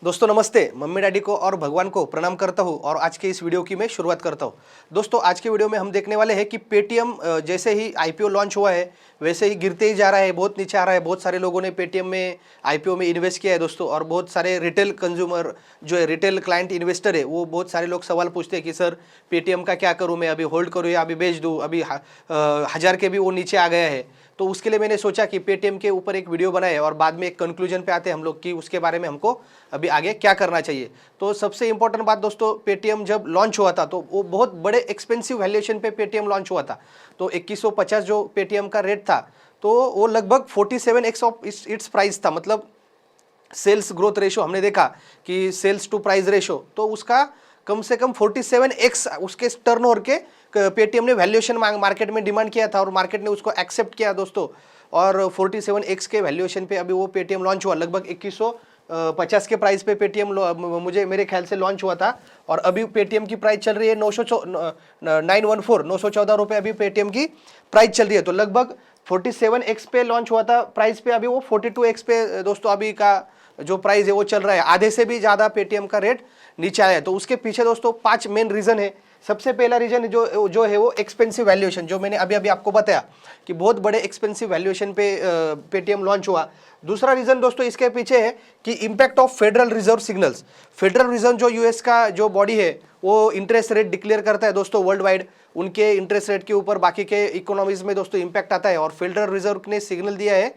दोस्तों नमस्ते। Mummy daddy को और भगवान को प्रणाम करता हूं और आज के इस वीडियो की मैं शुरुआत करता हूं। दोस्तों आज के वीडियो में हम देखने वाले हैं कि पेटीएम जैसे ही आईपीओ लॉन्च हुआ है वैसे ही गिरते ही जा रहा है, बहुत नीचे आ रहा है। बहुत सारे लोगों ने पेटीएम में आईपीओ में इन्वेस्ट किया है दोस्तों, और बहुत सारे रिटेल कंज्यूमर जो है, रिटेल क्लाइंट इन्वेस्टर है, वो बहुत सारे लोग सवाल पूछते हैं कि सर पेटीएम का क्या करूँ, मैं अभी होल्ड करूँ या अभी बेच दूँ, अभी 1000 के भी वो नीचे आ गया है। तो उसके लिए मैंने सोचा कि पेटीएम के ऊपर एक वीडियो बनाए और बाद में एक कंक्लूजन पे आते हैं हम लोग कि उसके बारे में हमको अभी आगे क्या करना चाहिए। तो सबसे इंपॉर्टेंट बात दोस्तों, पेटीएम जब लॉन्च हुआ था तो वो बहुत बड़े एक्सपेंसिव वैल्यूएशन पे पेटीएम लॉन्च हुआ था। तो 2150 जो पेटीएम का रेट था तो वो लगभग 47x ऑफ इट्स प्राइस था। मतलब सेल्स ग्रोथ रेशो हमने देखा कि सेल्स टू प्राइस रेशो, तो उसका कम से कम 47x उसके टर्नओवर के पेटीएम ने वैल्यूएशन मार्केट में डिमांड किया था और मार्केट ने उसको एक्सेप्ट किया दोस्तों। और 47x के वैल्यूएशन पे अभी वो पेटीएम लॉन्च हुआ। लगभग 2150 के प्राइस पे पेटीएम मुझे मेरे ख्याल से लॉन्च हुआ था। और अभी पेटीएम की प्राइस चल रही है 914 रुपये अभी पेटीएम की प्राइस चल रही है। तो लगभग 47x पे लॉन्च हुआ था प्राइस पे, अभी वो 42x पे दोस्तों अभी का जो प्राइस है वो चल रहा है। आधे से भी ज़्यादा पेटीएम का रेट नीचे आया है। तो उसके पीछे दोस्तों 5 मेन रीज़न है। सबसे पहला रीजन जो है वो एक्सपेंसिव वैल्यूएशन, जो मैंने अभी आपको बताया कि बहुत बड़े एक्सपेंसिव वैल्यूएशन पे पेटीएम लॉन्च हुआ। दूसरा रीजन दोस्तों इसके पीछे है कि impact of federal reserve signals. Federal reserve जो यूएस का जो बॉडी है वो इंटरेस्ट रेट डिक्लेयर करता है दोस्तों वर्ल्ड वाइड। उनके इंटरेस्ट रेट के ऊपर बाकी के इकोनॉमीज में दोस्तों इम्पैक्ट आता है, और फेडरल रिजर्व ने सिग्नल दिया है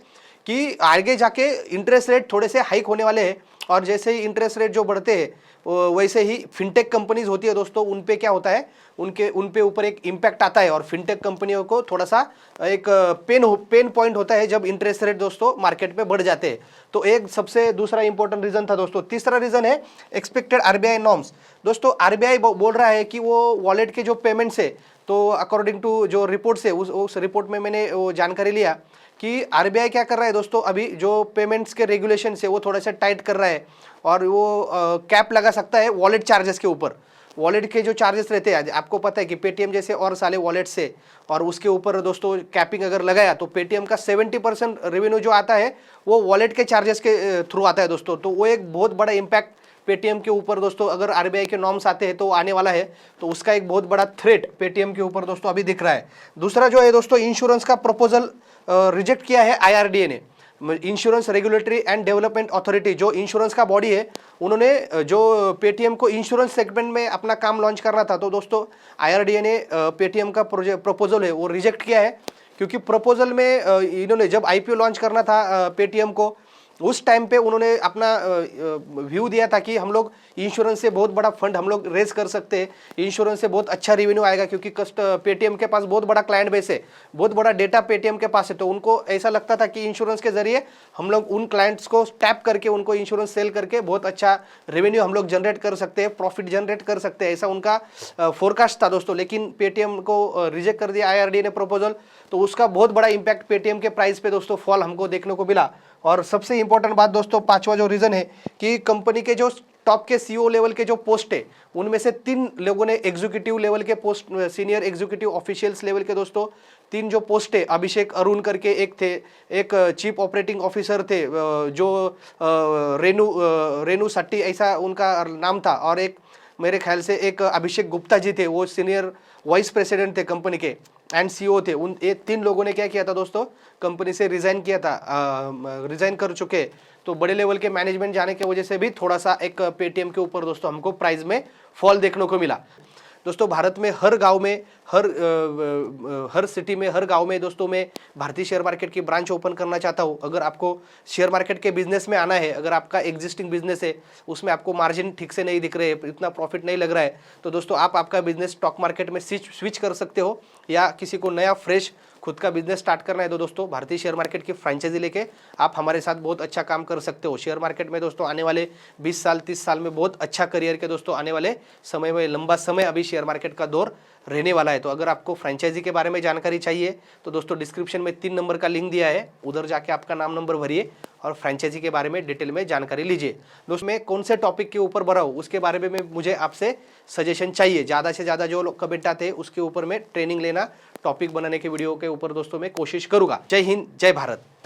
कि आगे जाके इंटरेस्ट रेट थोड़े से हाइक होने वाले हैं। और जैसे ही इंटरेस्ट रेट जो बढ़ते हैं वैसे ही फिनटेक कंपनीज होती है दोस्तों, उन पे क्या होता है, उन पे ऊपर एक इम्पैक्ट आता है। और फिनटेक कंपनियों को थोड़ा सा एक पेन पॉइंट होता है जब इंटरेस्ट रेट दोस्तों मार्केट में बढ़ जाते हैं। तो एक सबसे दूसरा इंपॉर्टेंट रीजन था दोस्तों। तीसरा रीजन है एक्सपेक्टेड आरबीआई नॉर्म्स। दोस्तों आरबीआई बोल रहा है कि वो वॉलेट के जो पेमेंट्स है, तो अकॉर्डिंग टू जो रिपोर्ट्स है उस रिपोर्ट में मैंने वो जानकारी लिया कि आरबीआई क्या कर रहा है दोस्तों, अभी जो पेमेंट्स के रेगुलेशन है वो थोड़ा सा टाइट कर रहा है और वो कैप लगा सकता है वॉलेट चार्जेस के ऊपर। वॉलेट के जो चार्जेस रहते हैं, आपको पता है कि पेटीएम जैसे और सारे वॉलेट से, और उसके ऊपर दोस्तों कैपिंग अगर लगाया तो पेटीएम का 70% रेवेन्यू जो आता है वो वॉलेट के चार्जेस के थ्रू आता है दोस्तों। तो वो एक बहुत बड़ा इम्पैक्ट पेटीएम के ऊपर दोस्तों, अगर आरबीआई के नॉर्म्स आते हैं तो आने वाला है, तो उसका एक बहुत बड़ा थ्रेट पेटीएम के ऊपर दोस्तों अभी दिख रहा है। दूसरा जो है दोस्तों, इंश्योरेंस का प्रपोजल रिजेक्ट किया है आईआरडीए ने। Insurance regulatory and development authority, जो इंश्योरेंस का बॉडी है, उन्होंने जो पेटीएम को इंश्योरेंस सेगमेंट में अपना काम लॉन्च करना था, तो दोस्तों आईआरडीए ने पेटीएम का प्रपोजल है वो रिजेक्ट किया है। क्योंकि प्रपोजल में इन्होंने जब आईपीओ लॉन्च करना था पेटीएम को, उस टाइम पे उन्होंने अपना व्यू दिया था कि हम लोग इंश्योरेंस से बहुत बड़ा फंड हम लोग रेज कर सकते हैं, इंश्योरेंस से बहुत अच्छा रेवेन्यू आएगा, क्योंकि पेटीएम के पास बहुत बड़ा क्लाइंट बेस है, बहुत बड़ा डेटा पेटीएम के पास है। तो उनको ऐसा लगता था कि इंश्योरेंस के जरिए हम लोग उन क्लाइंट्स को टैप करके उनको इंश्योरेंस सेल करके बहुत अच्छा रेवेन्यू हम लोग जनरेट कर सकते हैं, प्रॉफिट जनरेट कर सकते हैं, ऐसा उनका फोरकास्ट था दोस्तों। लेकिन पेटीएम को रिजेक्ट कर दिया आईआरडीए ने प्रपोजल, तो उसका बहुत बड़ा इंपैक्ट पेटीएम के प्राइस पे दोस्तों फॉल हमको देखने को मिला। और सबसे इंपॉर्टेंट बात दोस्तों, पांचवा जो रीजन है कि कंपनी के जो टॉप के सीईओ लेवल के जो पोस्ट है, उनमें से 3 लोगों ने एग्जीक्यूटिव लेवल के post, senior executive officials level के दोस्तों 3 जो पोस्ट है, अभिषेक अरुण करके एक थे, एक चीफ ऑपरेटिंग ऑफिसर थे जो रेणु सट्टी ऐसा उनका नाम था, और एक मेरे ख्याल से एक अभिषेक गुप्ता जी थे, वो सीनियर वाइस प्रेसिडेंट थे कंपनी के एंड सीईओ थे। उन 3 लोगों ने क्या किया था दोस्तों, कंपनी से रिजाइन किया था, रिजाइन कर चुके। तो बड़े लेवल के मैनेजमेंट जाने की वजह से भी थोड़ा सा एक पेटीएम के ऊपर दोस्तों हमको प्राइस में फॉल देखने को मिला। दोस्तों भारत में हर गांव में, हर सिटी में, हर गांव में दोस्तों मैं भारतीय शेयर मार्केट की ब्रांच ओपन करना चाहता हूं। अगर आपको शेयर मार्केट के बिजनेस में आना है, अगर आपका एग्जिस्टिंग बिजनेस है उसमें आपको मार्जिन ठीक से नहीं दिख रहे, इतना प्रॉफिट नहीं लग रहा है, तो दोस्तों आप आपका बिजनेस स्टॉक मार्केट में स्विच कर सकते हो, या किसी को नया फ्रेश खुद का बिजनेस स्टार्ट करना है तो दोस्तों भारतीय शेयर मार्केट की फ्रेंचाइजी लेके आप हमारे साथ बहुत अच्छा काम कर सकते हो। शेयर मार्केट में दोस्तों आने वाले 20 साल 30 साल में बहुत अच्छा करियर के दोस्तों आने वाले समय में लंबा समय अभी शेयर मार्केट का दौर रहने वाला है। तो अगर आपको फ्रेंचाइजी के बारे में जानकारी चाहिए तो दोस्तों डिस्क्रिप्शन में 3 नंबर का लिंक दिया है, उधर जाके आपका नाम नंबर भरिए और फ्रेंचाइजी के बारे में डिटेल में जानकारी लीजिए। दोस्तों मैं कौन से टॉपिक के ऊपर बढ़ाऊँ उसके बारे में मुझे आपसे सजेशन चाहिए। ज़्यादा से ज़्यादा जो लोग कमेंट आते हैं उसके ऊपर मैं ट्रेनिंग लेना, टॉपिक बनाने के वीडियो के ऊपर दोस्तों मैं कोशिश करूँगा। जय हिंद, जय भारत।